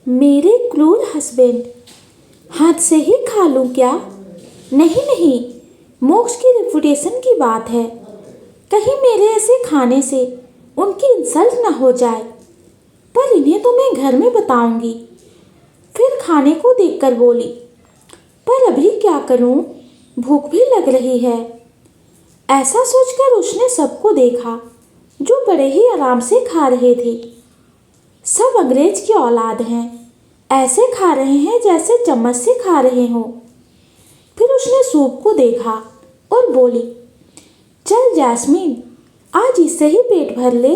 मेरे क्रूर हस्बैंड, हाथ से ही खा लूं क्या? नहीं नहीं, मोक्ष की रेपुटेशन की बात है। कहीं मेरे ऐसे खाने से उनकी इंसल्ट ना हो जाए। पर इन्हें तो मैं घर में बताऊंगी। फिर खाने को देखकर बोली, पर अभी क्या करूं? भूख भी लग रही है। ऐसा सोचकर उसने सबको देखा जो बड़े ही आराम से खा रहे थे। सब अंग्रेज की औलाद हैं, ऐसे खा रहे हैं जैसे चम्मच से खा रहे हों। फिर उसने सूप को देखा और बोली, चल जैस्मीन, आज इससे ही पेट भर ले।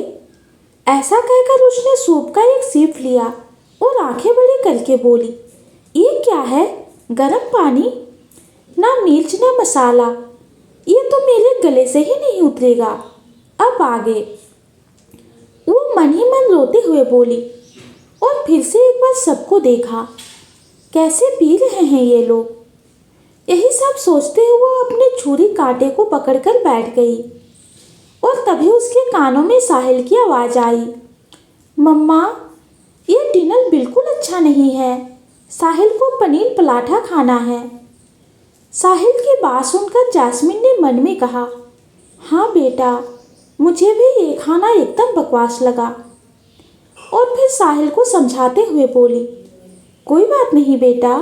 ऐसा कहकर उसने सूप का एक सिप लिया और आंखें बड़ी करके बोली, ये क्या है? गरम पानी? ना मिर्च ना मसाला, ये तो मेरे गले से ही नहीं उतरेगा। अब आगे। वो मन ही मन रोते हुए बोली और फिर से एक बार सबको देखा, कैसे पी रहे हैं ये लोग। यही सब सोचते हुए वो अपने छुरी कांटे को पकड़कर बैठ गई और तभी उसके कानों में साहिल की आवाज़ आई, मम्मा, ये डिनर बिल्कुल अच्छा नहीं है। साहिल को पनीर पराठा खाना है। साहिल की बात सुनकर जैस्मिन ने मन में कहा, हाँ बेटा, मुझे भी ये खाना एकदम बकवास लगा। और फिर साहिल को समझाते हुए बोली, कोई बात नहीं बेटा,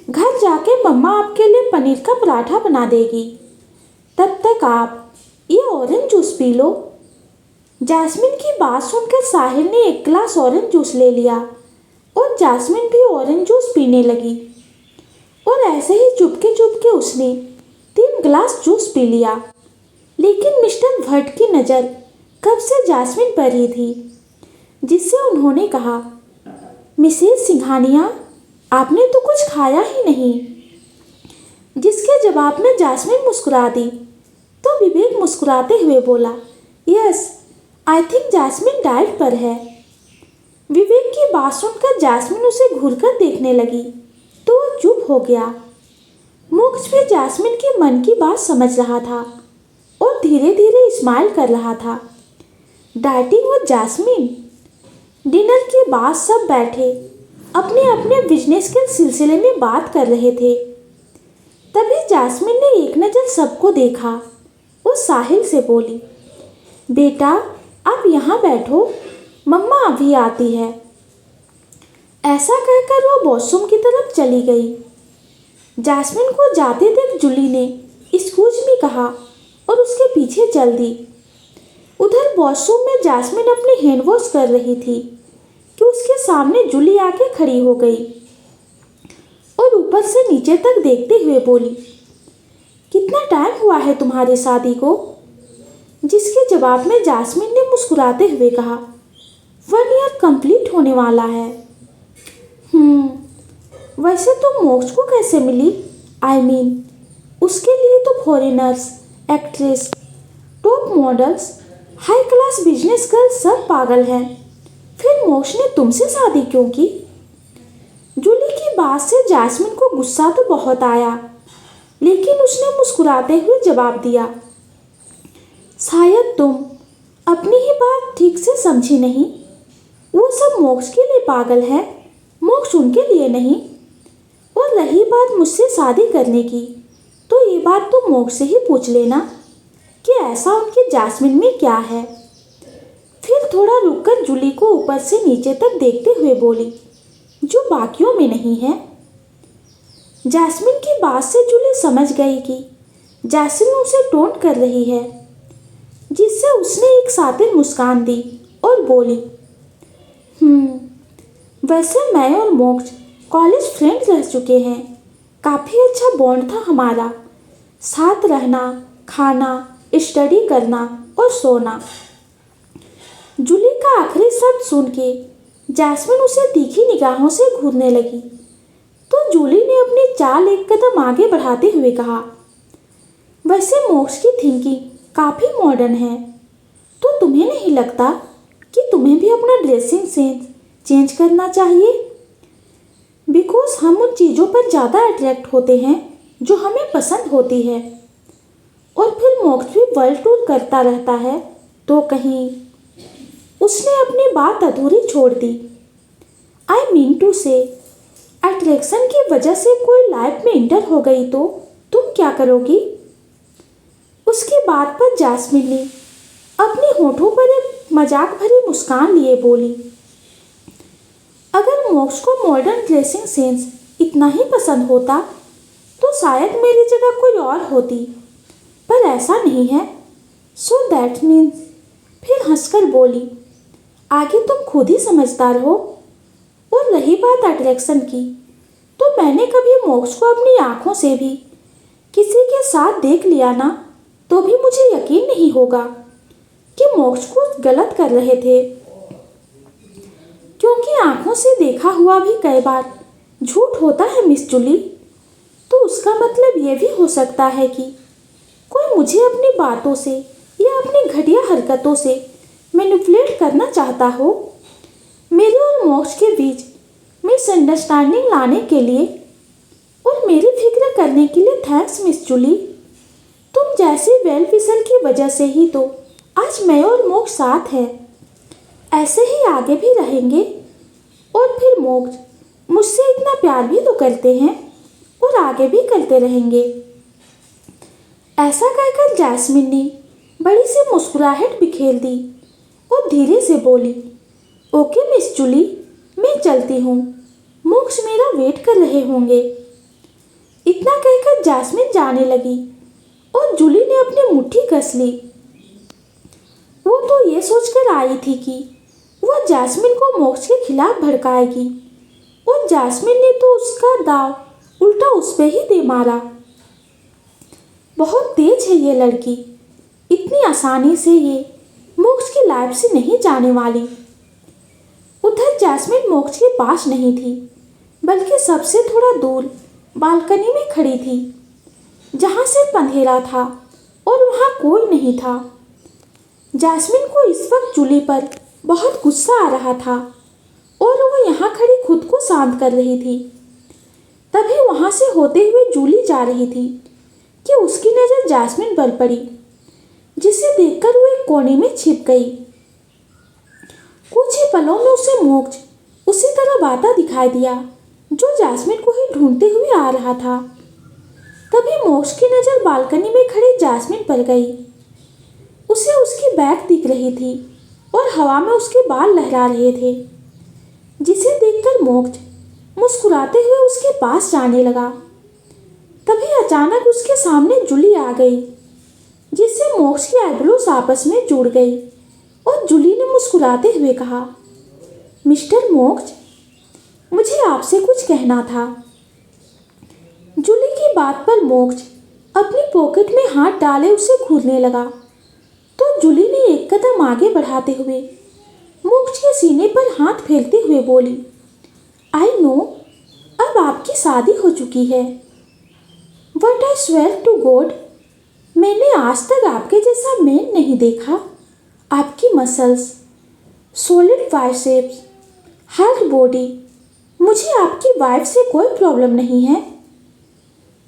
घर जाके मम्मा आपके लिए पनीर का पराठा बना देगी। तब तक आप ये orange juice P low. Jasmine की बात सुनकर साहिल ने एक गिलास ऑरेंज जूस ले लिया और जैस्मिन भी ऑरेंज जूस पीने लगी। और ऐसे ही चुपके चुपके उसने 3 गिलास जूस पी लिया। लेकिन मिस्टर भट्ट की नज़र कब से जैस्मिन पर ही थी, जिससे उन्होंने कहा, मिसेस सिंघानिया, आपने तो कुछ खाया ही नहीं। जिसके जवाब में जैस्मिन मुस्कुरा दी तो विवेक मुस्कुराते हुए बोला, yes, I think Jasmine diet पर है। विवेक की बात सुनकर जैस्मिन उसे घूरकर देखने लगी तो वो चुप हो गया। मोक्ष भी जैस्मिन के मन की बात समझ रहा था और धीरे धीरे स्माइल कर रहा था। डाइटिंग और जैस्मिन। डिनर के बाद सब बैठे अपने अपने बिजनेस के सिलसिले में बात कर रहे थे। तभी जैस्मिन ने एक नज़र सबको देखा। वो साहिल से बोली, बेटा, आप यहाँ बैठो, मम्मा अभी आती है। ऐसा कहकर वो वॉशरूम की तरफ चली गई। जैस्मिन को जाते देख जूली ने एक्सक्यूज मी कहा और उसके पीछे चल दी। उधर वॉशरूम में जैस्मिन अपने हैंड वॉश कर रही थी कि उसके सामने जूली आके खड़ी हो गई और ऊपर से नीचे तक देखते हुए बोली, कितना टाइम हुआ है तुम्हारी शादी को? जिसके जवाब में जैस्मिन ने मुस्कुराते हुए कहा, 1 ईयर कंप्लीट होने वाला है। वैसे तुम मोक्ष को कैसे मिली? आई मीन, उसके लिए तो foreigners, actress, top models, high class business girls सब पागल हैं। फिर मोक्ष ने तुमसे शादी क्यों की? जूली की बात से जैस्मिन को गुस्सा तो बहुत आया, लेकिन उसने मुस्कुराते हुए जवाब दिया, शायद तुम अपनी ही बात ठीक से समझी नहीं। वो सब मोक्ष के लिए पागल है, मोक्ष उनके लिए नहीं। और रही बात मुझसे शादी करने की, तो ये बात तुम मोक्ष से ही पूछ लेना कि ऐसा उनकी जैस्मिन में क्या है। फिर थोड़ा रुककर जूली को ऊपर से नीचे तक देखते हुए बोली, जो बाकियों में नहीं है। जैस्मिन की बात से जूली समझ गई कि जैस्मिन उसे टोंट कर रही है, जिससे उसने एक सातिर मुस्कान दी और बोली, वैसे मैं और मोक्ष कॉलेज फ्रेंड्स रह चुके हैं। काफ़ी अच्छा बॉन्ड था हमारा, साथ रहना, खाना, स्टडी करना और सोना। जूली का आखिरी शब्द सुन के जैस्मिन उसे तीखी निगाहों से घूरने लगी तो जूली ने अपनी चाल एक कदम आगे बढ़ाते हुए कहा, वैसे मोक्ष की थिंकिंग काफ़ी मॉडर्न है, तो तुम्हें नहीं लगता कि तुम्हें भी अपना ड्रेसिंग सेंस चेंज करना चाहिए? बिकॉज हम उन चीज़ों पर ज़्यादा अट्रैक्ट होते हैं जो हमें पसंद होती है। और फिर मोक्ष भी वर्ल्ड टूर करता रहता है, तो कहीं। उसने अपनी बात अधूरी छोड़ दी। आई मीन टू से, अट्रैक्शन की वजह से कोई लाइफ में इंटर हो गई तो तुम क्या करोगी? उसकी बात पर जैस्मिन ने अपने होठों पर एक मजाक भरी मुस्कान लिए बोली, अगर मोक्ष को मॉडर्न ड्रेसिंग सेंस इतना ही पसंद होता तो शायद मेरी जगह कोई और होती, पर ऐसा नहीं है। सो दैट मीन्स, फिर हंसकर बोली, आगे तुम खुद ही समझदार हो। और रही बात अट्रैक्शन की, तो मैंने कभी मोक्ष को अपनी आंखों से भी किसी के साथ देख लिया ना, तो भी मुझे यकीन नहीं होगा कि मोक्ष कुछ गलत कर रहे थे, क्योंकि आंखों से देखा हुआ भी कई बार झूठ होता है मिस जूली। तो उसका मतलब ये भी हो सकता है कि कोई मुझे अपनी बातों से या अपनी घटिया हरकतों से मैनिपुलेट करना चाहता हो, मेरे और मोक्ष के बीच मिसअंडरस्टैंडिंग लाने के लिए। और मेरी फिक्र करने के लिए थैंक्स मिस जूली। तुम जैसी वेल विशर की वजह से ही तो आज मैं और मोक्ष साथ है, ऐसे ही आगे भी रहेंगे। और फिर मोक्ष मुझसे इतना प्यार भी तो करते हैं और आगे भी करते रहेंगे। ऐसा कहकर जैस्मिन ने बड़ी सी मुस्कुराहट बिखेर दी और धीरे से बोली, ओके मिस जूली, मैं चलती हूँ, मोक्ष मेरा वेट कर रहे होंगे। इतना कहकर जैस्मिन जाने लगी और जूली ने अपनी मुट्ठी कस ली। वो तो ये सोचकर आई थी कि वह जैस्मिन को मोक्ष के खिलाफ भड़काएगी, और जैस्मिन ने तो उसका दाव उल्टा उस पे ही दे मारा। बहुत तेज है ये लड़की, इतनी आसानी से ये मोक्ष की लाइफ से नहीं जाने वाली। उधर जैस्मिन मोक्ष के पास नहीं थी, बल्कि सबसे थोड़ा दूर बालकनी में खड़ी थी, जहाँ सिर्फ अंधेरा था और वहाँ कोई नहीं था। जैस्मिन को इस वक्त जूली पर बहुत गुस्सा आ रहा था और वो यहाँ खड़ी खुद को शांत कर रही थी। तभी वहाँ से होते हुए जूली जा रही थी कि उसकी नज़र जैस्मिन पर पड़ी, जिसे देखकर वो एक कोने में छिप गई। कुछ ही पलों में उसे मोक्ष उसी तरह आता दिखाई दिया जो जैस्मिन को ही ढूंढते हुए आ रहा था। तभी मोक्ष की नज़र बालकनी में खड़ी जैस्मिन पर गई। उसे उसकी बैग दिख रही थी और हवा में उसके बाल लहरा रहे थे, जिसे देखकर मोक्ष मुस्कुराते हुए उसके पास जाने लगा। तभी अचानक उसके सामने जूली आ गई, जिससे मोक्ष की आईब्रोज आपस में जुड़ गई और जूली ने मुस्कुराते हुए कहा, मिस्टर मोक्ष, मुझे आपसे कुछ कहना था। जूली की बात पर मोक्ष अपनी पॉकेट में हाथ डाले उसे घूरने लगा, तो जूली ने एक कदम आगे बढ़ाते हुए मोक्ष के सीने पर हाथ फेरते हुए बोली, आई नो, अब आपकी शादी हो चुकी है। But I swear to God, मैंने आज तक आपके जैसा मैन नहीं देखा। आपकी muscles, solid biceps, health body, मुझे आपकी वाइफ से कोई प्रॉब्लम नहीं है,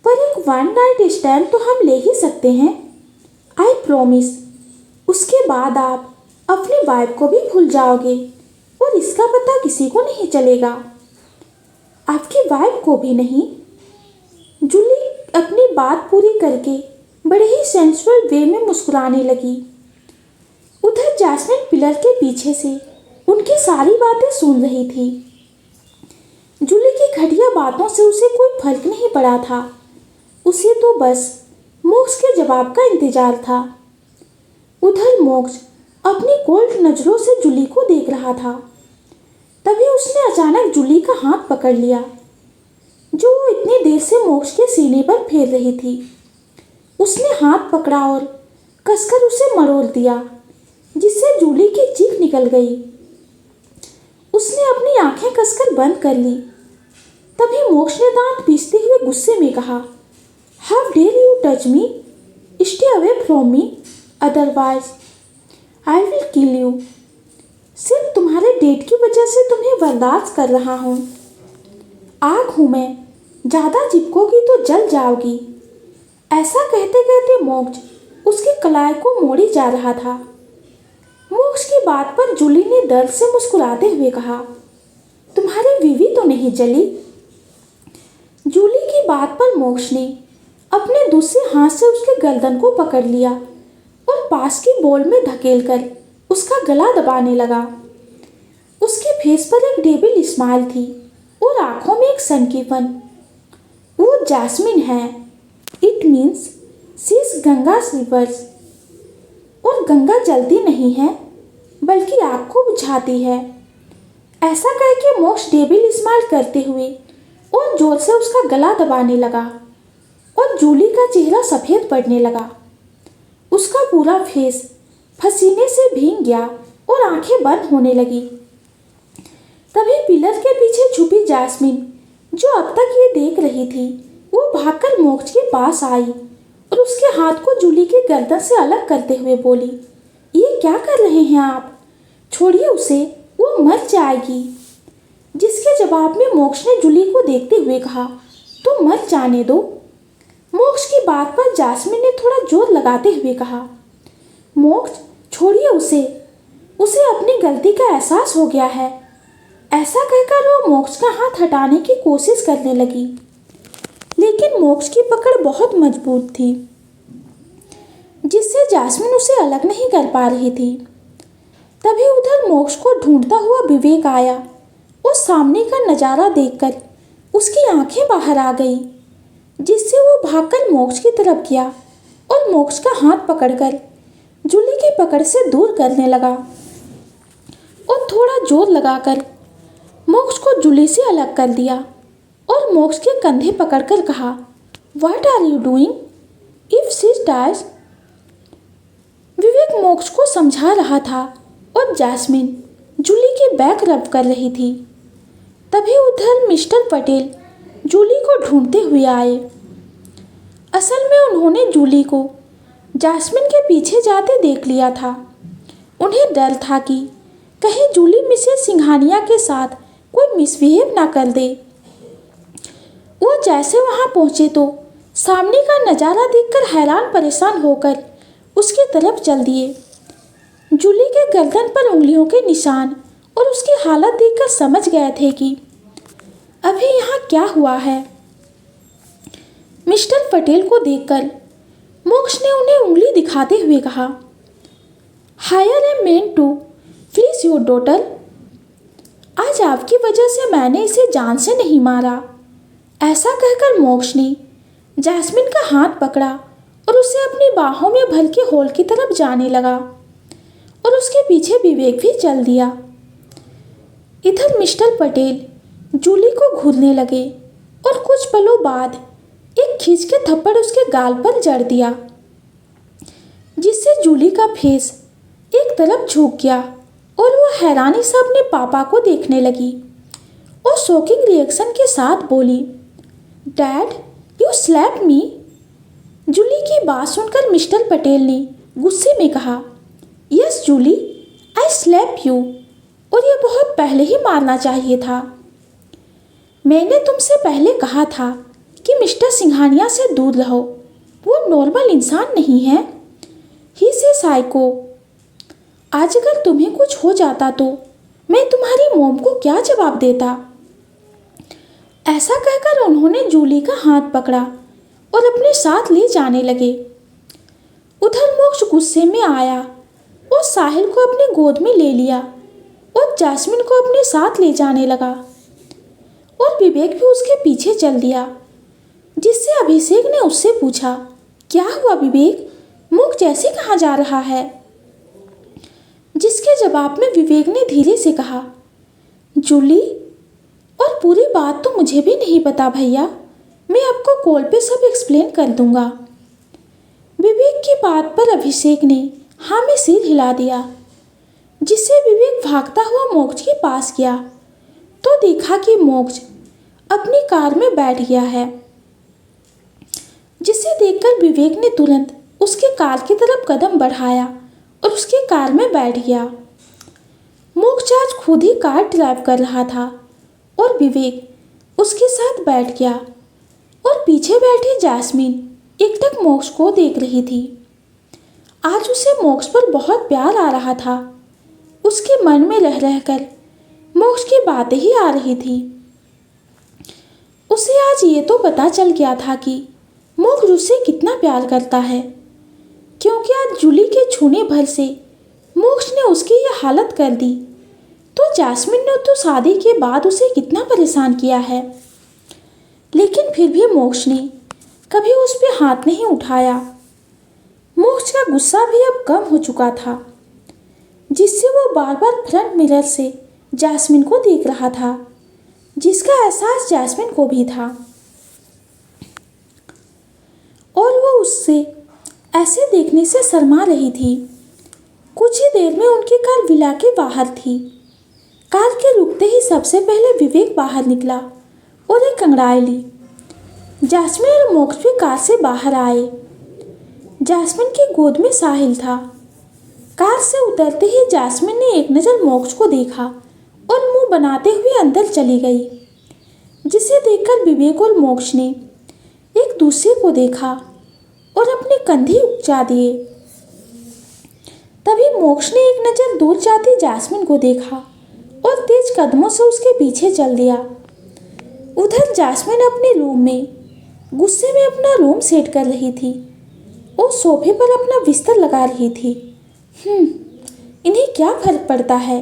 पर एक वन नाइट स्टैंड तो हम ले ही सकते हैं। आई प्रॉमिस, उसके बाद आप अपनी वाइफ को भी भूल जाओगे और इसका पता किसी को नहीं चलेगा, आपकी वाइफ को भी नहीं। जूली अपनी बात पूरी करके बड़े ही सेंसुअल वे में मुस्कुराने लगी। उधर जैस्मिन पिलर के पीछे से उनकी सारी बातें सुन रही थी। जूली की घटिया बातों से उसे कोई फर्क नहीं पड़ा था, उसे तो बस मोक्ष के जवाब का इंतजार था। उधर मोक्ष अपनी कोल्ड नज़रों से जूली को देख रहा था। तभी उसने अचानक जूली का हाथ पकड़ लिया, जो वो इतनी देर से मोक्ष के सीने पर फेर रही थी। उसने हाथ पकड़ा और कसकर उसे मरोड़ दिया, जिससे जूली की चीख निकल गई। उसने अपनी आंखें कसकर बंद कर ली। तभी मोक्ष ने दांत पीसते हुए गुस्से में कहा, how dare you touch me, stay away from me, otherwise I will kill you. सिर्फ तुम्हारे डेट की वजह से तुम्हें बर्दाश्त कर रहा हूँ। आग हूँ मैं, ज़्यादा चिपकोगी तो जल जाओगी। ऐसा कहते कहते मोक्ष उसकी कलाई को मोड़ी जा रहा था। मोक्ष की बात पर जूली ने दर्द से मुस्कुराते हुए कहा, तुम्हारी बीवी तो नहीं जली? जूली की बात पर मोक्ष ने अपने दूसरे हाथ से उसके गर्दन को पकड़ लिया और पास की बोल में धकेलकर उसका गला दबाने लगा। उसके फेस पर एक डेविल स्माइल थी और आंखों में एक सनकीपन। वो जैस्मिन है। It means she is Ganga reverse. और गंगा जलती नहीं है बल्कि आग को बुझाती है। ऐसा कह के मोक्ष डेविल स्माइल करते हुए और जोर से उसका गला दबाने लगा और जूली का चेहरा सफ़ेद पड़ने लगा। उसका पूरा फेस पसीने से भीग गया और आंखें बंद होने लगी। तभी पिलर के पीछे छुपी जैस्मिन, जो अब तक ये देख रही थी, वो भागकर मोक्ष के पास आई और उसके हाथ को जूली के गर्दन से अलग करते हुए बोली, ये क्या कर रहे हैं आप? छोड़िए उसे, वो मर जाएगी। जिसके जवाब में मोक्ष ने जूली को देखते हुए कहा, तो मर जाने दो। मोक्ष की बात पर जैस्मिन ने थोड़ा जोर लगाते हुए कहा, मोक्ष छोड़िए उसे अपनी गलती का एहसास हो गया है। ऐसा कहकर वो मोक्ष का हाथ हटाने की कोशिश करने लगी, लेकिन मोक्ष की पकड़ बहुत मजबूत थी, जिससे जैस्मिन उसे अलग नहीं कर पा रही थी। तभी उधर मोक्ष को ढूंढता हुआ विवेक आया और सामने का नज़ारा देखकर उसकी आंखें बाहर आ गई, जिससे वो भागकर मोक्ष की तरफ गया और मोक्ष का हाथ पकड़कर जूली की पकड़ से दूर करने लगा और थोड़ा जोर लगाकर मोक्ष को जूली से अलग कर दिया और मोक्ष के कंधे पकड़कर कहा, what are you doing? If she dies. Vivek Moksh को समझा रहा था और जैस्मिन जूली की बैक रब कर रही थी। तभी उधर मिस्टर पटेल जूली को ढूंढते हुए आए। असल में उन्होंने जूली को जैस्मिन के पीछे जाते देख लिया था। उन्हें डर था कि कहीं जूली मिसेस सिंघानिया के साथ कोई मिसबिहेव ना कर दे। वो जैसे वहां पहुंचे तो सामने का नज़ारा देखकर हैरान परेशान होकर उसकी तरफ चल दिए। जूली के गर्दन पर उंगलियों के निशान और उसकी हालत देखकर समझ गए थे कि अभी यहाँ क्या हुआ है। मिस्टर पटेल को देखकर मोक्ष ने उन्हें उंगली दिखाते हुए कहा, hire a man to please your daughter. आज आपकी वजह से मैंने इसे जान से नहीं मारा। ऐसा कहकर मोक्ष ने जैस्मिन का हाथ पकड़ा और उसे अपनी बाहों में भर के हॉल की तरफ जाने लगा और उसके पीछे विवेक भी चल दिया। इधर मिस्टर पटेल जूली को घूरने लगे और कुछ पलों बाद एक खींच के थप्पड़ उसके गाल पर जड़ दिया, जिससे जूली का फेस एक तरफ झुक गया और वो हैरानी से अपने पापा को देखने लगी और शॉकिंग रिएक्शन के साथ बोली, dad you slapped me. Julie की बात सुनकर मिस्टर पटेल ने गुस्से में कहा, yes Julie, I slap you, और ये बहुत पहले ही मारना चाहिए था। मैंने तुमसे पहले कहा था कि मिस्टर सिंघानिया से दूर रहो, वो नॉर्मल इंसान नहीं है, ही से साइको। आज अगर तुम्हें कुछ हो जाता तो मैं तुम्हारी मॉम को क्या जवाब देता? ऐसा कहकर उन्होंने जूली का हाथ पकड़ा और अपने साथ ले जाने लगे। उधर मोक्ष गुस्से में आया और साहिल को अपनी गोद में ले लिया और जैस्मिन को अपने साथ ले जाने लगा और विवेक भी उसके पीछे चल दिया, जिससे अभिषेक ने उससे पूछा, क्या हुआ विवेक, मुख जैसे कहाँ जा रहा है? जिसके जवाब में विवेक ने धीरे से कहा, जूली, और पूरी बात तो मुझे भी नहीं पता भैया, मैं आपको कॉल पे सब एक्सप्लेन कर दूंगा। विवेक की बात पर अभिषेक ने हाँ में सिर हिला दिया, जिससे विवेक भागता हुआ मोक्ष के पास गया तो देखा कि मोक्ष अपनी कार में बैठ गया है, जिसे देखकर विवेक ने तुरंत उसके कार की तरफ कदम बढ़ाया और उसके कार में बैठ गया। मोक्ष आज खुद ही कार ड्राइव कर रहा था और विवेक उसके साथ बैठ गया और पीछे बैठी जैस्मिन एकटक मोक्ष को देख रही थी। आज उसे मोक्ष पर बहुत प्यार आ रहा था। उसके मन में रह रहकर मोक्ष की बातें ही आ रही थी। उसे आज ये तो पता चल गया था कि मोक्ष उससे कितना प्यार करता है, क्योंकि आज जूली के छूने भर से मोक्ष ने उसकी यह हालत कर दी। तो जैस्मिन ने तो शादी के बाद उसे कितना परेशान किया है, लेकिन फिर भी मोक्ष ने कभी उस पर हाथ नहीं उठाया। मोक्ष का गुस्सा भी अब कम हो चुका था, जिससे वो बार बार फ्रंट मिरर से जैस्मिन को देख रहा था, जिसका एहसास जैस्मिन को भी था। और वो उससे ऐसे देखने से शर्मा रही थी। कुछ ही देर में उनकी कार विला के बाहर थी। कार के रुकते ही सबसे पहले विवेक बाहर निकला और एक अंगड़ाई ली। जैस्मिन और मोक्ष भी कार से बाहर आए। जैस्मिन की गोद में साहिल था। कार से उतरते ही जैस्मिन ने एक नज़र मोक्ष को देखा और मुंह बनाते हुए अंदर चली गई, जिसे देखकर विवेक और मोक्ष ने एक दूसरे को देखा और अपने कंधे उकचा दिए। तभी मोक्ष ने एक नज़र दूर जाती जैस्मिन को देखा और तेज कदमों से उसके पीछे चल दिया। उधर जैस्मिन अपने रूम में गुस्से में अपना रूम सेट कर रही थी और सोफे पर अपना बिस्तर लगा रही थी। इन्हें क्या फर्क पड़ता है,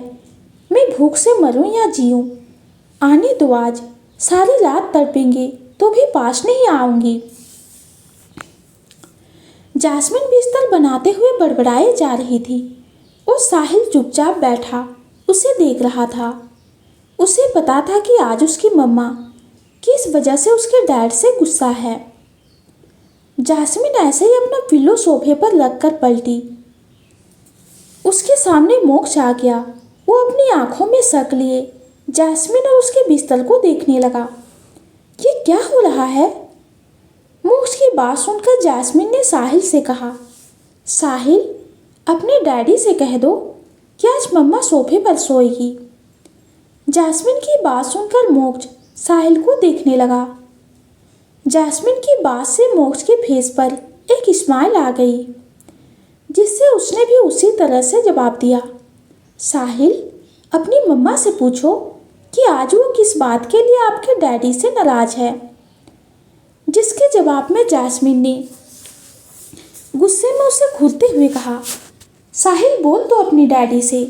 मैं भूख से मरूं या जीऊं, आने दो, आज सारी रात तड़पेंगे तो भी पास नहीं आऊंगी। जैस्मिन बिस्तर बनाते हुए बड़बड़ाए जा रही थी और साहिल चुपचाप बैठा उसे देख रहा था। उसे पता था कि आज उसकी मम्मा किस वजह से उसके डैड से गुस्सा है। जैस्मिन ऐसे ही अपना पिल्लो सोफे पर रखकर पलटी। उसके सामने मोक्ष आ गया। वो अपनी आंखों में शक लिए जैस्मिन और उसके बिस्तर को देखने लगा। ये क्या हो रहा है? मोक्ष की बात सुनकर जैस्मिन ने साहिल से कहा, साहिल, अपने डैडी से कह दो कि आज मम्मा सोफे पर सोएगी। जैस्मिन की बात सुनकर मोक्ष साहिल को देखने लगा। जैस्मिन की बात से मोक्ष के फेस पर एक स्माइल आ गई, जिससे उसने भी उसी तरह से जवाब दिया, साहिल, अपनी मम्मा से पूछो कि आज वो किस बात के लिए आपके डैडी से नाराज है। जिसके जवाब में जैस्मिन ने गुस्से में उसे घूरते हुए कहा, साहिल, बोल दो अपनी डैडी से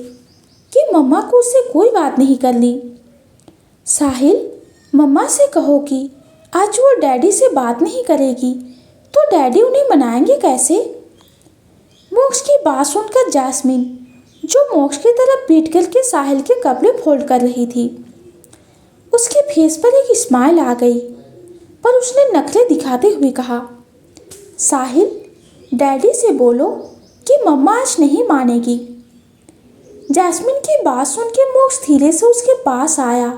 कि मम्मा को उससे कोई बात नहीं करनी। साहिल, मम्मा से कहो कि आज वो डैडी से बात नहीं करेगी तो डैडी उन्हें मनाएंगे कैसे? मोक्ष की बात सुनकर जैस्मिन, जो मोक्ष की तरफ पीट करके साहिल के कपड़े फोल्ड कर रही थी, उसके फेस पर एक स्माइल आ गई, पर उसने नखरे दिखाते हुए कहा, साहिल, डैडी से बोलो कि मम्मा आज नहीं मानेगी। जैस्मिन की बात सुन के मोक्ष धीरे से उसके पास आया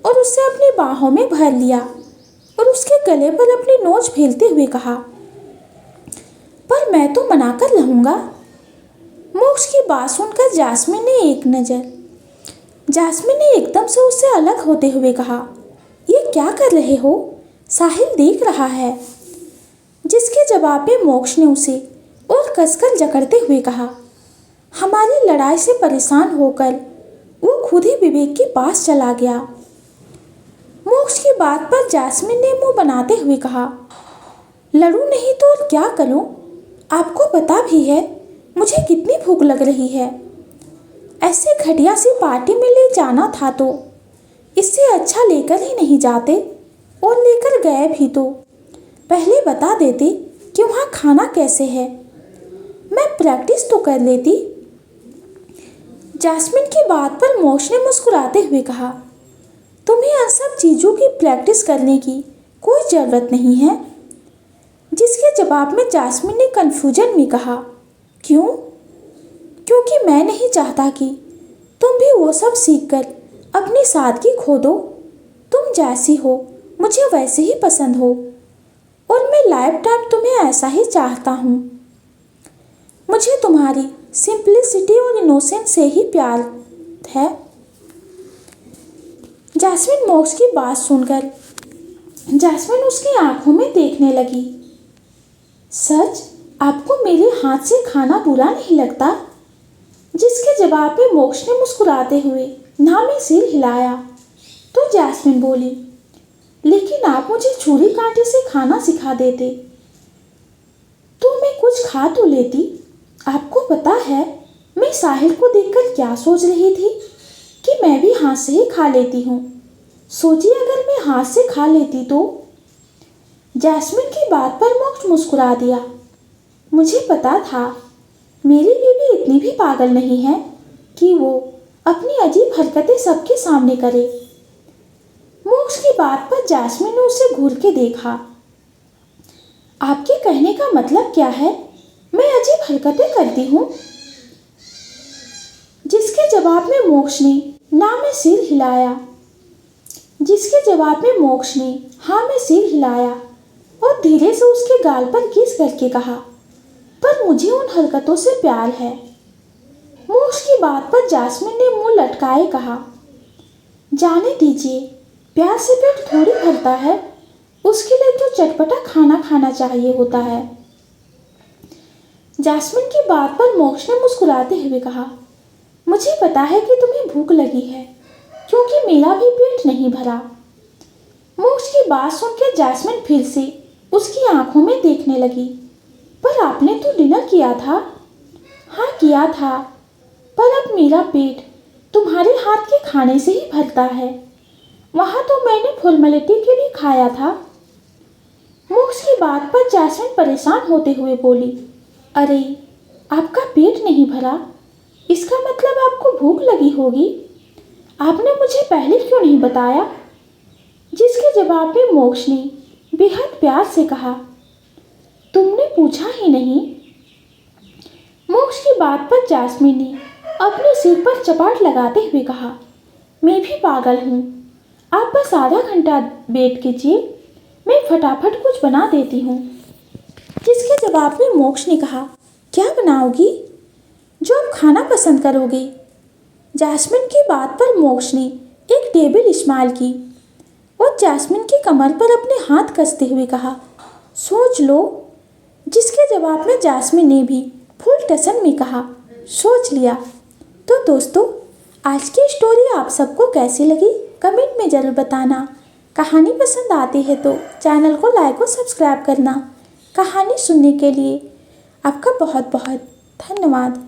और उसे अपनी बाहों में भर लिया और उसके गले पर अपनी नोच फेलते हुए कहा, पर मैं तो मना कर रहूँगा। मोक्ष की बात सुनकर जैस्मिन ने एकदम से उससे अलग होते हुए कहा, ये क्या कर रहे हो? साहिल देख रहा है। जिसके जवाब में मोक्ष ने उसे और कसकर जकड़ते हुए कहा, हमारी लड़ाई से परेशान होकर वो खुद ही विवेक के पास चला गया। मोक्ष की बात पर जैस्मिन ने मुंह बनाते हुए कहा, लड़ूं नहीं तो और क्या करूं? आपको पता भी है मुझे कितनी भूख लग रही है। ऐसे घटिया सी पार्टी में ले जाना था तो इससे अच्छा लेकर ही नहीं जाते, और लेकर गए भी तो पहले बता देते कि वहाँ खाना कैसे है, मैं प्रैक्टिस तो कर लेती। जैस्मिन की बात पर मोक्ष ने मुस्कुराते हुए कहा, तुम्हें इन सब चीज़ों की प्रैक्टिस करने की कोई ज़रूरत नहीं है। जिसके जवाब में जैस्मिन ने कन्फ्यूजन में कहा, क्यों? क्योंकि मैं नहीं चाहता कि तुम भी वो सब सीखकर अपनी सादगी खो दो। तुम जैसी हो मुझे वैसे ही पसंद हो, और मैं लाइफ टाइम तुम्हें ऐसा ही चाहता हूँ। मुझे तुम्हारी सिंपलिसिटी और इनोसेंस से ही प्यार है। जैस्मिन मोक्ष की बात सुनकर जैस्मिन उसकी आंखों में देखने लगी। सच, आपको मेरे हाथ से खाना बुरा नहीं लगता? जिसके जवाब में मोक्ष ने मुस्कुराते हुए ना मैं सिर हिलाया। तो जैस्मिन बोली, लेकिन आप मुझे छुरी कांटे से खाना सिखा देते तो मैं कुछ खा तो लेती। आपको पता है मैं साहिल को देखकर क्या सोच रही थी कि मैं भी हाथ से ही खा लेती हूँ। सोचिए अगर मैं हाथ से खा लेती तो। जैस्मिन की बात पर मोक्ष मुस्कुरा दिया। मुझे पता था मेरी बीवी इतनी भी पागल नहीं है कि वो अपनी अजीब हरकतें सबके सामने करे। मोक्ष की बात पर जैस्मिन ने उसे घूर के देखा। आपके कहने का मतलब क्या है? मैं अजीब हरकतें करती हूँ? जिसके जवाब में मोक्ष ने ना में सिर हिलाया। जिसके जवाब में मोक्ष ने हाँ में सिर हिलाया और धीरे से उसके गाल पर किस करके कहा, पर मुझे उन हरकतों से प्यार है। मोक्ष की बात पर जैस्मिन ने मुंह लटकाए कहा, जाने दीजिए, प्यार से पेट थोड़ी भरता है, उसके लिए तो चटपटा खाना खाना चाहिए होता है। जैस्मिन की बात पर मोक्ष ने मुस्कुराते हुए कहा, मुझे पता है कि तुम्हें भूख लगी है क्योंकि मेरा भी पेट नहीं भरा। मोक्ष की बात सुनकर जैस्मिन फिर से उसकी आंखों में देखने लगी। पर आपने तो डिनर किया था। हाँ किया था, पर अब मेरा पेट तुम्हारे हाथ के खाने से ही भरता है। वहाँ तो मैंने फॉर्मेलिटी के लिए खाया था। मोक्ष की बात पर जैस्मिन परेशान होते हुए बोली, अरे आपका पेट नहीं भरा, इसका मतलब आपको भूख लगी होगी। आपने मुझे पहले क्यों नहीं बताया? जिसके जवाब में मोक्ष ने बेहद प्यार से कहा, तुमने पूछा ही नहीं। मोक्ष की बात पर जैस्मिन ने अपने सिर पर चपाट लगाते हुए कहा, मैं भी पागल हूँ। आप बस आधा घंटा वेट कीजिए, मैं फटाफट कुछ बना देती हूँ। जिसके जवाब में मोक्ष ने कहा, क्या बनाओगी? जो आप खाना पसंद करोगे। जैस्मिन की बात पर मोक्ष ने एक टेबल इस्तेमाल की और जैस्मिन की कमर पर अपने हाथ कसते हुए कहा, सोच लो। जिसके जवाब में जैस्मिन ने भी फुल टसन में कहा, सोच लिया। तो दोस्तों, आज की स्टोरी आप सबको कैसी लगी कमेंट में ज़रूर बताना। कहानी पसंद आती है तो चैनल को लाइक और सब्सक्राइब करना। कहानी सुनने के लिए आपका बहुत बहुत धन्यवाद।